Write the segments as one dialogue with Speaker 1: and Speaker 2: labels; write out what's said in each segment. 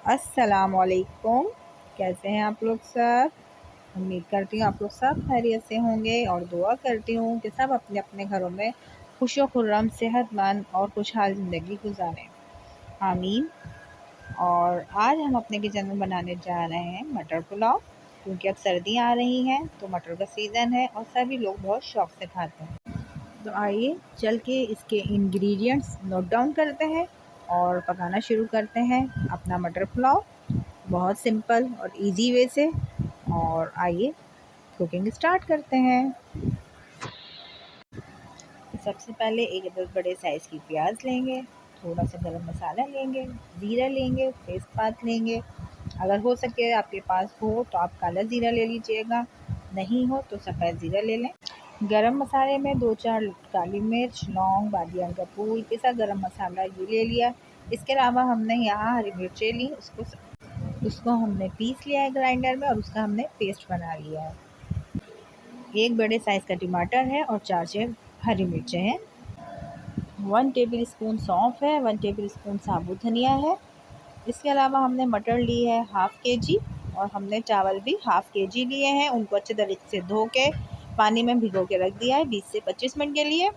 Speaker 1: अस्सलामुअलैकुम। कैसे हैं आप लोग सब? उम्मीद करती हूँ आप लोग सब खैरियत से होंगे और दुआ करती हूँ कि सब अपने अपने घरों में खुशो खुर्रम सेहतमंद और खुशहाल ज़िंदगी गुजारें। आमीन। और आज हम अपने किचन में बनाने जा रहे हैं मटर पुलाव, क्योंकि अब सर्दियाँ आ रही हैं तो मटर का सीज़न है और सभी लोग बहुत शौक़ से खाते हैं। तो आइए चल के इसके इंग्रेडिएंट्स नोट डाउन करते हैं और पकाना शुरू करते हैं अपना मटर पुलाव, बहुत सिंपल और इजी वे से। और आइए कुकिंग स्टार्ट करते हैं। सबसे पहले एक बड़े साइज़ की प्याज लेंगे, थोड़ा सा गरम मसाला लेंगे, ज़ीरा लेंगे, तेज़पात लेंगे। अगर हो सके आपके पास हो तो आप काला ज़ीरा ले लीजिएगा, नहीं हो तो सफ़ेद ज़ीरा ले लें। गरम मसाले में 2-4 काली मिर्च, लौंग, बादियान का फूल, पिसा गरम मसाला ये ले लिया। इसके अलावा हमने यहाँ हरी मिर्चें ली, उसको हमने पीस लिया है ग्राइंडर में और उसका हमने पेस्ट बना लिया है। एक बड़े साइज़ का टमाटर है और 4-6 हरी मिर्चें हैं। 1 टेबल स्पून सौंफ है, 1 टेबल स्पून साबुत धनिया है। इसके अलावा हमने मटर ली है हाफ़ केजी और हमने चावल भी हाफ़ केजी लिए हैं। उनको अच्छे तरीके से धो के पानी में भिगो के रख दिया है 20 से 25 मिनट के लिए।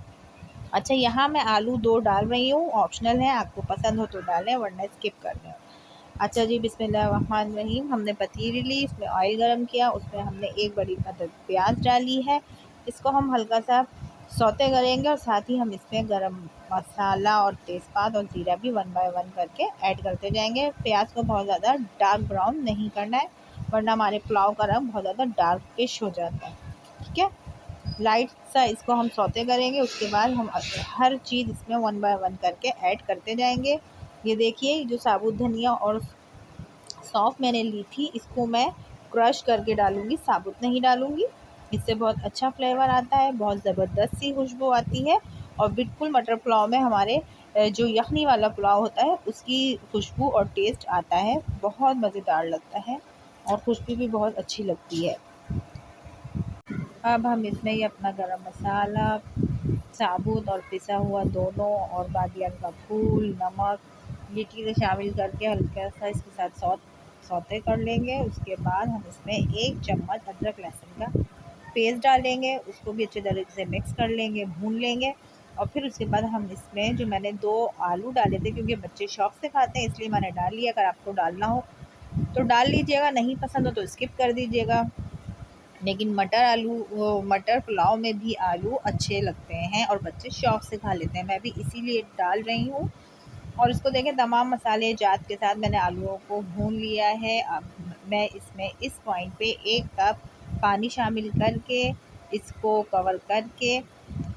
Speaker 1: अच्छा, यहाँ मैं आलू 2 डाल रही हूँ, ऑप्शनल है, आपको पसंद हो तो डालें वरना स्किप कर दें। अच्छा जी, बिस्मिल्लाहिर्रहमानिर्रहीम। हमने पतीली ली, इसमें ऑयल गरम किया, उसमें हमने एक बड़ी अदद प्याज डाली है। इसको हम हल्का सा सौते करेंगे और साथ ही हम इसमें गरम मसाला और तेज़पात और ज़ीरा भी 1 बाय 1 करके ऐड करते जाएंगे। प्याज को बहुत ज़्यादा डार्क ब्राउन नहीं करना है, वरना हमारे पुलाव का रंग बहुत ज़्यादा डार्किश हो जाता है। ठीक है, लाइट सा इसको हम सौते करेंगे। उसके बाद हम हर चीज़ इसमें 1 बाय 1 करके ऐड करते जाएंगे। ये देखिए, जो साबुत धनिया और सौंफ मैंने ली थी, इसको मैं क्रश करके डालूँगी, साबुत नहीं डालूँगी। इससे बहुत अच्छा फ्लेवर आता है, बहुत ज़बरदस्त सी खुशबू आती है और बिल्कुल मटर पुलाव में हमारे जो यखनी वाला पुलाव होता है उसकी खुशबू और टेस्ट आता है। बहुत मज़ेदार लगता है और खुशबू भी बहुत अच्छी लगती है। अब हम इसमें ही अपना गरम मसाला, साबुत और पिसा हुआ दोनों, और बादियान का फूल, नमक, ये चीज़ें शामिल करके हल्का सा इसके साथ सौते कर लेंगे। उसके बाद हम इसमें 1 चम्मच अदरक लहसुन का पेस्ट डालेंगे, उसको भी अच्छे तरीके से मिक्स कर लेंगे, भून लेंगे। और फिर उसके बाद हम इसमें जो मैंने 2 आलू डाले थे, क्योंकि बच्चे शौक़ से खाते हैं इसलिए मैंने डाल लिया। अगर आपको डालना हो तो डाल लीजिएगा, नहीं पसंद हो तो स्किप कर दीजिएगा। लेकिन मटर पुलाव में भी आलू अच्छे लगते हैं और बच्चे शौक़ से खा लेते हैं, मैं भी इसीलिए डाल रही हूँ। और इसको देखें, तमाम मसाले जात के साथ मैंने आलूओं को भून लिया है। अब मैं इसमें इस पॉइंट पे 1 कप पानी शामिल करके इसको कवर करके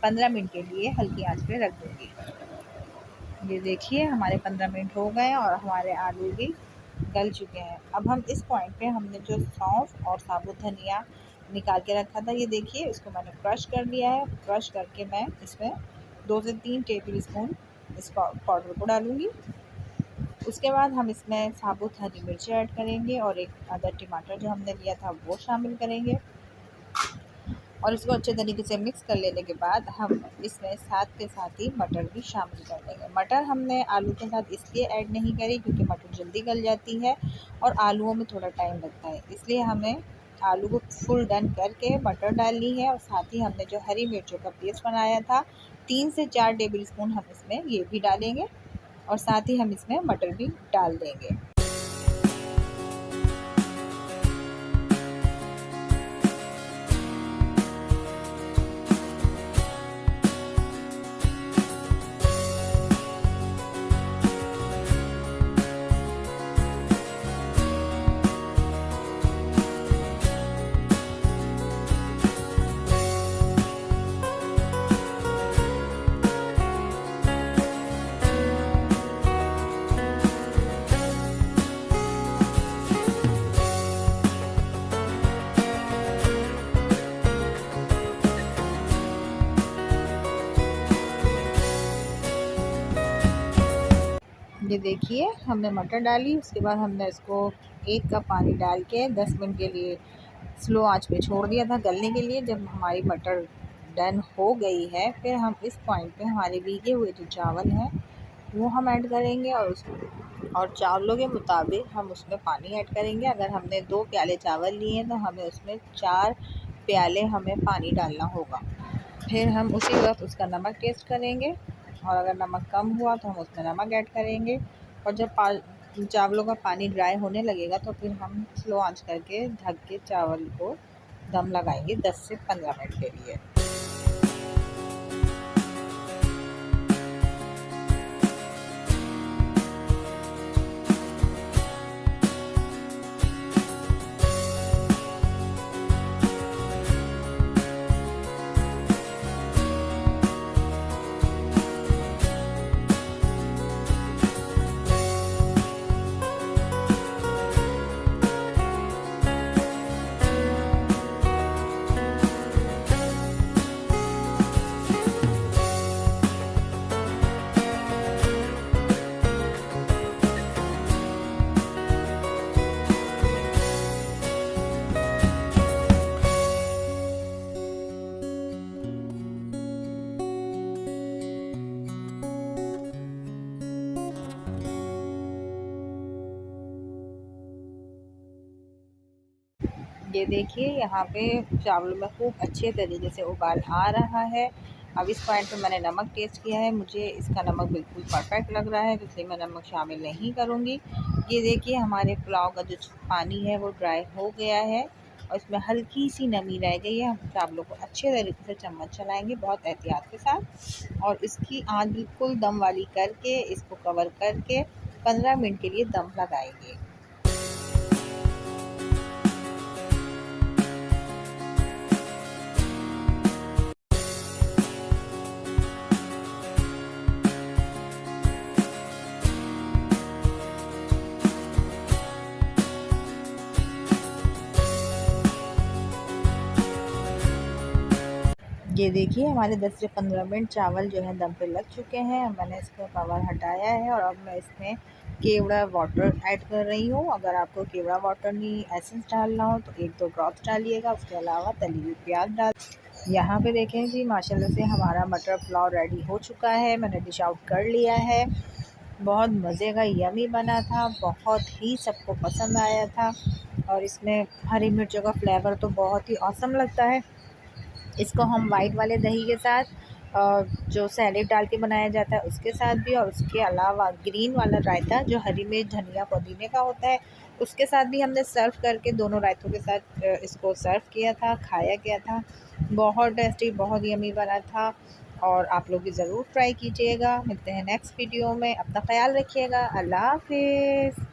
Speaker 1: 15 मिनट के लिए हल्की आंच पे रख दूँगी। ये देखिए, हमारे 15 मिनट हो गए और हमारे आलू भी गल चुके हैं। अब हम इस पॉइंट पे हमने जो सौंफ और साबुत धनिया निकाल के रखा था, ये देखिए, इसको मैंने क्रश कर लिया है। क्रश करके मैं इसमें 2 से 3 टेबल स्पून इस पाउडर को डालूँगी। उसके बाद हम इसमें साबुत हरी मिर्ची ऐड करेंगे और एक आधा टमाटर जो हमने लिया था वो शामिल करेंगे और इसको अच्छे तरीके से मिक्स कर लेने के बाद हम इसमें साथ के साथ ही मटर भी शामिल कर देंगे। मटर हमने आलू के साथ इसलिए ऐड नहीं करी क्योंकि मटर जल्दी गल जाती है और आलूओं में थोड़ा टाइम लगता है, इसलिए हमें आलू को फुल डन करके मटर डालनी है। और साथ ही हमने जो हरी मिर्चों का पेस्ट बनाया था 3 से 4 टेबल स्पून हम इसमें ये भी डालेंगे और साथ ही हम इसमें मटर भी डाल देंगे। ये देखिए, हमने मटर डाली, उसके बाद हमने इसको 1 कप पानी डाल के 10 मिनट के लिए स्लो आंच पे छोड़ दिया था गलने के लिए। जब हमारी मटर डन हो गई है, फिर हम इस पॉइंट पे हमारे भीगे हुए जो चावल हैं वो हम ऐड करेंगे और उसको और चावलों के मुताबिक हम उसमें पानी ऐड करेंगे। अगर हमने 2 प्याले चावल लिए हैं तो हमें उसमें 4 प्याले हमें पानी डालना होगा। फिर हम उसी वक्त उसका नमक टेस्ट करेंगे और अगर नमक कम हुआ तो हम उसमें नमक ऐड करेंगे। और जब चावलों का पानी ड्राई होने लगेगा तो फिर हम स्लो आंच करके ढक के चावल को दम लगाएंगे 10 से 15 मिनट के लिए। ये देखिए यहाँ पे चावलों में खूब अच्छे तरीके से उबाल आ रहा है। अब इस पॉइंट पे मैंने नमक टेस्ट किया है, मुझे इसका नमक बिल्कुल परफेक्ट लग रहा है, तो इसलिए मैं नमक शामिल नहीं करूँगी। ये देखिए हमारे पुलाव का जो पानी है वो ड्राई हो गया है और इसमें हल्की सी नमी रह गई है। हम चावलों को अच्छे तरीके से चम्मच चलाएंगे बहुत एहतियात के साथ और इसकी आँच बिल्कुल दम वाली करके इसको कवर करके 15 मिनट के लिए दम लगाएंगे। ये देखिए हमारे 10 से 15 मिनट चावल जो है दम पे लग चुके हैं। मैंने इसका कवर हटाया है और अब मैं इसमें केवड़ा वाटर ऐड कर रही हूँ। अगर आपको केवड़ा वाटर नहीं एसेंस डालना हो तो 1-2 ड्रॉप्स डालिएगा। उसके अलावा तली हुई प्याज डाल। यहाँ पे देखें जी माशाल्लाह से हमारा मटर पुलाव रेडी हो चुका है। मैंने डिश आउट कर लिया है। बहुत मज़े का यमी बना था, बहुत ही सबको पसंद आया था और इसमें हरी मिर्चों का फ्लेवर तो बहुत ही ऑसम लगता है। इसको हम वाइट वाले दही के साथ जो सैलेड डाल के बनाया जाता है उसके साथ भी और उसके अलावा ग्रीन वाला रायता जो हरी मिर्च धनिया पुदीने का होता है उसके साथ भी हमने सर्व करके दोनों रायतों के साथ इसको सर्व किया था, खाया गया था। बहुत टेस्टी, बहुत यमी बना था और आप लोग भी ज़रूर ट्राई कीजिएगा। मिलते हैं नेक्स्ट वीडियो में। अपना ख्याल रखिएगा। अल्लाह हाफिज़।